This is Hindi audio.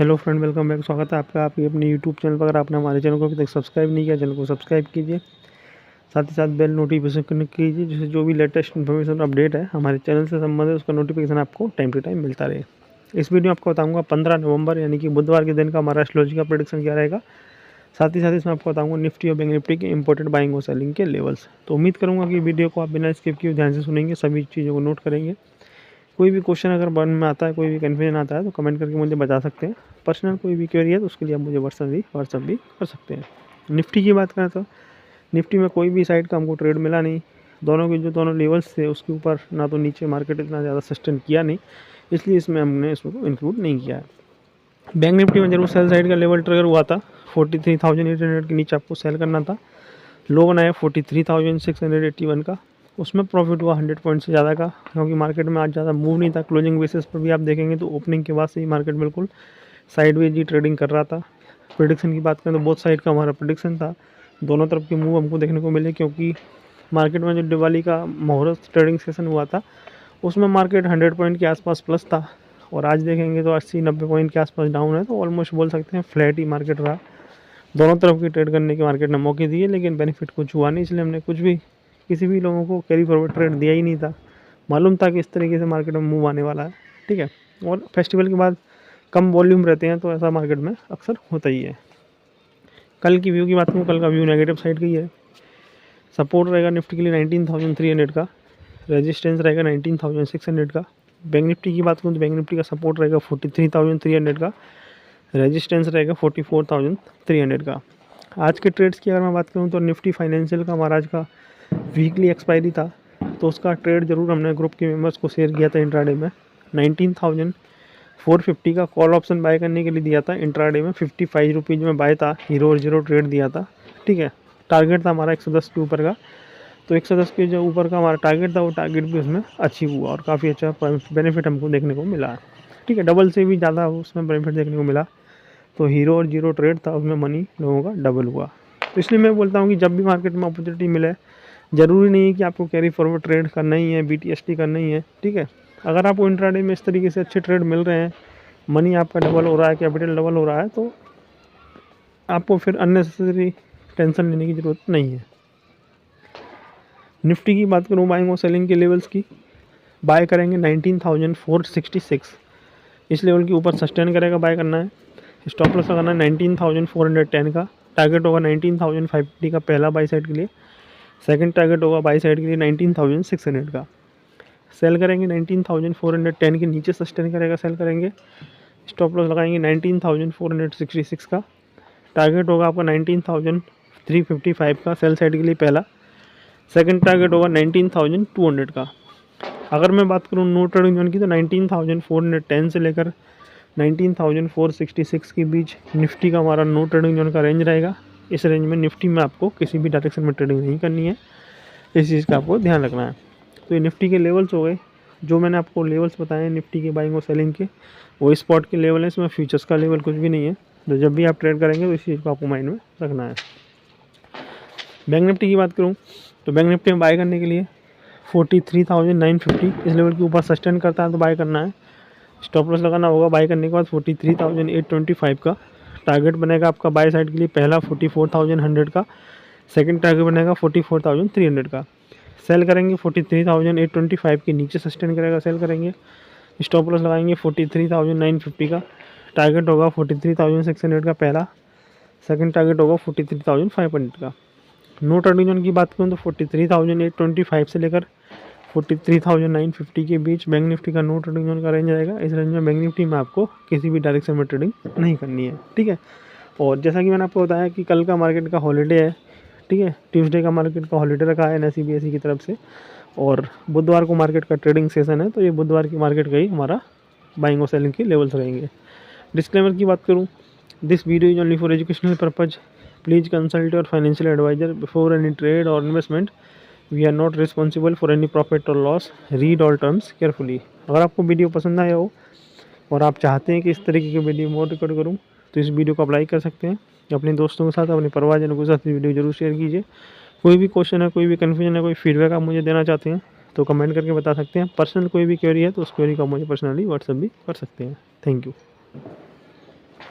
Hello friend, welcome back. स्वागत है आपका आपकी अपने यूट्यूब चैनल पर। अगर आपने हमारे चैनल को अभी तक सब्सक्राइब नहीं किया, चैनल को सब्सक्राइब कीजिए, साथ ही साथ बेल नोटिफिकेशन कनेक्ट कीजिए, जिससे जो भी लेटेस्ट इन्फॉर्मेशन अपडेट है हमारे चैनल से संबंधित उसका नोटिफिकेशन आपको टाइम टू टाइम मिलता रहे। इस वीडियो में आपको बताऊंगा 15 नवंबर यानी कि बुधवार के दिन का हमारा एस्ट्रोलॉजी का प्रेडिक्शन क्या रहेगा। साथ ही इसमें आपको बताऊंगा निफ्टी और बैंक निफ्टी के इंपॉर्टेंट बाइंग और सेलिंग के लेवल्स। तो उम्मीद करूँगा कि वीडियो को आप बिना स्किप किए ध्यान से सुनेंगे, सभी चीज़ों को नोट करेंगे। कोई भी क्वेश्चन अगर मन में आता है, कोई भी कन्फ्यूजन आता है तो कमेंट करके मुझे बता सकते हैं। पर्सनल कोई भी क्वेरी है तो उसके लिए आप मुझे व्हाट्सअप भी कर सकते हैं। निफ्टी की बात करें तो निफ्टी में कोई भी साइड का हमको ट्रेड मिला नहीं। दोनों के जो दोनों लेवल्स थे उसके ऊपर ना तो नीचे मार्केट इतना ज़्यादा सस्टेन किया नहीं, इसलिए इसमें हमने इसको इंक्लूड नहीं किया है। बैंक निफ्टी में जरूर सेल साइड का लेवल ट्रिगर हुआ था। 43,800 के नीचे आपको सेल करना था। लो बनाया 43,681 का, उसमें प्रॉफिट हुआ 100 पॉइंट से ज़्यादा का, क्योंकि मार्केट में आज ज़्यादा मूव नहीं था। क्लोजिंग बेसिस पर भी आप देखेंगे तो ओपनिंग के बाद से ही मार्केट बिल्कुल साइडवेज ही ट्रेडिंग कर रहा था। प्रेडिक्शन की बात करें तो बोथ साइड का हमारा प्रेडिक्शन था, दोनों तरफ के मूव हमको देखने को मिले, क्योंकि मार्केट में जो दिवाली का मुहूर्त ट्रेडिंग सेशन हुआ था उसमें मार्केट 100 पॉइंट के आसपास प्लस था, और आज देखेंगे तो 80-90 पॉइंट के आसपास डाउन है। तो ऑलमोस्ट बोल सकते हैं फ्लैट ही मार्केट रहा। दोनों तरफ की ट्रेड करने के मार्केट ने मौके दिए, लेकिन बेनिफिट कुछ हुआ नहीं, इसलिए हमने किसी भी लोगों को कैरी फॉरवर्ड ट्रेड दिया ही नहीं था। मालूम था कि इस तरीके से मार्केट में मूव आने वाला है, ठीक है। और फेस्टिवल के बाद कम वॉल्यूम रहते हैं तो ऐसा मार्केट में अक्सर होता ही है। कल की व्यू की बात करूँ, कल का व्यू नेगेटिव साइड का ही है। सपोर्ट रहेगा निफ्टी के लिए 19,300 का, रेजिस्टेंस रहेगा 19,600 का। बैंक निफ्टी की बात करूँ तो बैंक निफ्टी का सपोर्ट रहेगा 43,300 का, रेजिस्टेंस रहेगा 44,300 का। आज के ट्रेड्स की अगर मैं बात करूं तो निफ्टी फाइनेंशियल का हमारा आज का वीकली एक्सपायरी था, तो उसका ट्रेड ज़रूर हमने ग्रुप के मेंबर्स को शेयर किया था। इंट्राडे में 19,450 का कॉल ऑप्शन बाय करने के लिए दिया था। इंट्राडे में 55 रुपीज़ में बाय था, हीरो और जीरो ट्रेड दिया था, ठीक है। टारगेट था हमारा 110 के ऊपर का, तो 110 के जो ऊपर का हमारा टारगेट था वो टारगेट भी उसमें अचीव हुआ और काफ़ी अच्छा बेनिफिट हमको देखने को मिला, ठीक है। डबल से भी ज़्यादा उसमें बेनिफिट देखने को मिला। तो हीरो और जीरो ट्रेड था, उसमें मनी लोगों का डबल हुआ। तो इसलिए मैं बोलता हूँ कि जब भी मार्केट में अपॉर्चुनिटी मिले, ज़रूरी नहीं है कि आपको कैरी फॉरवर्ड ट्रेड करना ही है, BTST करना ही है, ठीक है। अगर आपको इंट्राडे में इस तरीके से अच्छे ट्रेड मिल रहे हैं, मनी आपका डबल हो रहा है, कैपिटल डबल हो रहा है, तो आपको फिर अननेसेसरी टेंशन लेने की ज़रूरत नहीं है। निफ्टी की बात करूँ बाइंग और सेलिंग के लेवल्स की, बाय करेंगे 19,466, इस लेवल के ऊपर सस्टेन करेगा, बाय करना है। स्टॉप लॉस लगाना है 19,410 का, टारगेट होगा 19,550 का पहला बाई साइड के लिए, सेकंड टारगेट होगा बाई साइड के लिए 19,600 का। सेल करेंगे 19,410 के नीचे सस्टेन करेगा, सेल करेंगे। स्टॉप लॉस लगाएंगे 19,466 का, टारगेट होगा आपका 19,355 का सेल साइड के लिए पहला, सेकंड टारगेट होगा 19,200 का। अगर मैं बात करूँ नो ट्रेडिंग जोन की तो 19,410 से लेकर 19,466 के बीच निफ्टी का हमारा नो ट्रेडिंग जोन का रेंज रहेगा। इस रेंज में निफ्टी में आपको किसी भी डायरेक्शन में ट्रेडिंग नहीं करनी है, इस चीज़ का आपको ध्यान रखना है। तो ये निफ्टी के लेवल्स हो गए, जो मैंने आपको लेवल्स बताए निफ्टी के बाइंग और सेलिंग के, वो स्पॉट के लेवल है, इसमें फ्यूचर्स का लेवल कुछ भी नहीं है। तो जब भी आप ट्रेड करेंगे तो इस चीज़ को आपको माइंड में रखना है। बैंक निफ्टी की बात करूँ तो बैंक निफ्टी में बाय करने के लिए 43,950 इस लेवल के ऊपर सस्टेन करता है तो बाय करना है। स्टॉप लॉस लगाना होगा बाय करने के बाद 43,825 का, टारगेट बनेगा आपका बाय साइड के लिए पहला 44,100 का, सेकंड टारगेट बनेगा 44,300 का। सेल करेंगे 43,825 के नीचे सस्टेन करेगा, सेल करेंगे। स्टॉप लॉस लगाएंगे 43,950 का, टारगेट होगा 43,600 का पहला, सेकंड टारगेट होगा 43,500 का। नो ट्रेडिंग जोन की बात करूँ तो 43,825 से लेकर 43,950 के बीच बैंक निफ्टी का नो ट्रेडिंग जोन का रेंज रहेगा। इस रेंज में बैंक निफ्टी में आपको किसी भी डायरेक्शन में ट्रेडिंग नहीं करनी है, ठीक है। और जैसा कि मैंने आपको बताया कि कल का मार्केट का हॉलीडे है, ठीक है। ट्यूसडे का मार्केट का हॉलीडे रखा है NSE BSE की तरफ से, और बुधवार को मार्केट का ट्रेडिंग सेशन है, तो ये बुधवार की मार्केट का ही हमारा बाइंग और सेलिंग के लेवल्स रहेंगे। डिस्क्लेमर की बात करूँ, this video is only for educational purpose, please consult your financial advisor before any trade or investment. We are not responsible for any profit or loss, read all terms carefully. अगर आपको वीडियो पसंद आया हो और आप चाहते हैं कि इस तरीके की वीडियो मोर रिकॉर्ड करूँ तो इस वीडियो को अप्लाई कर सकते हैं। अपने दोस्तों के साथ, अपने परिवारजनों के साथ वीडियो जरूर शेयर कीजिए। कोई भी क्वेश्चन है, कोई भी कन्फ्यूजन है, कोई फीडबैक आप मुझे देना चाहते हैं तो कमेंट करके बता सकते हैं। पर्सनल कोई भी क्वेरी है तो उस क्वेरी का मुझे पर्सनली व्हाट्सअप भी कर सकते हैं। Thank you.